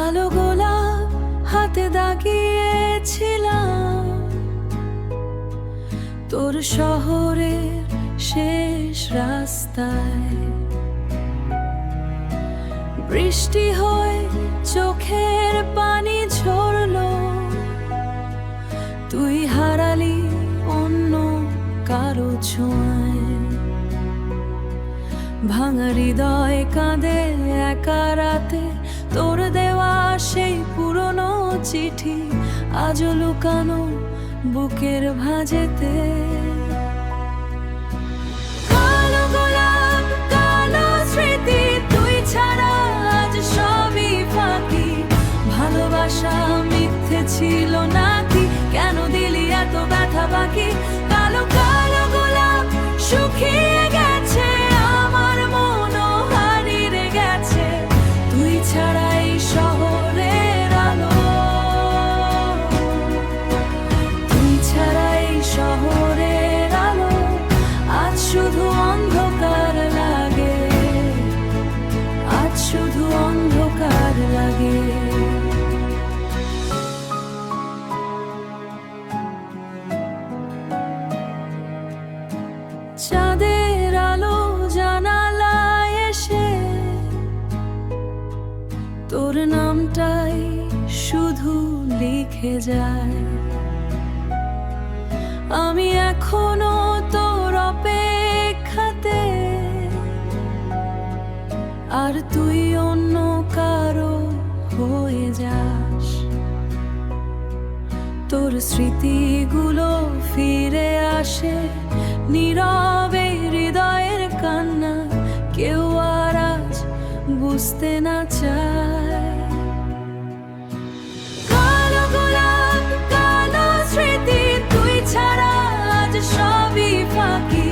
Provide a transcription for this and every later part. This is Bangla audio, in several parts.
কালো গোলাপ হাতে দাগিয়েছিলাম তোর শহরের শেষ রাস্তায়। বৃষ্টি হয়ে চোখের পানি ঝরলো, তুই হারালি অন্য কারো ছোঁয়ায়। ভাঙা হৃদয় কাঁদে একা রাতে, তোর দেওয়া সেই পুরনো চিঠি আজও লুকানো বুকের ভাঁজেতে। কালো গোলাপ কালো স্মৃতি, তুই ছাড়া আজ সবই ফাঁকি। ভালোবাসা মিথ্যে ছিল নাকি, কেন দিলি এত ব্যথা বাকি? কালো কালো গোলাপ শুকিয়ে গেছে, আমার মনও হারিয়ে গেছে। তুই ছাড়া এই শহরের আলো, তুই ছাড়া এই শহরের আলো আজ শুধু অন্ধকার লাগে, আজ শুধু অন্ধকার লাগে। চাঁদের আলো জানালায় এসে তোর নামটাই শুধু লিখে যায়। আমি এখনো তোর অপেক্ষাতে, আর তুই অন্য কারো হয়ে যাস। তোর স্মৃতিগুলো ফিরে আসে নীরবে, হৃদয়ের কান্না কেউ আর আজ বুঝতে না চায়। কালো গোলাপ কালো স্মৃতি, তুই ছাড়া আজ সবই ফাঁকি।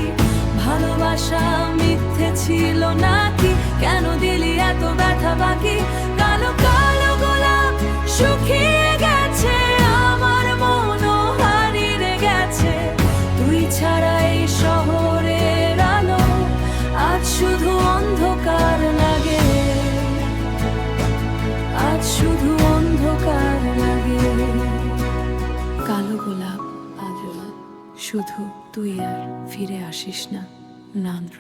ভালোবাসা মিথ্যে ছিল নাকি, কেন দিলি এত ব্যথা বাকি? কালো কালো গোলাপ শুকিয়ে গেছে, আমার মনও হারিয়ে গেছে। তুই ছাড়া এই শহরের আলো আজ শুধু অন্ধকার লাগে, আজ শুধু অন্ধকার লাগে। কালো গোলাপ আজ শুধু তুই আর ফিরে আসিস না, নান্দ্র।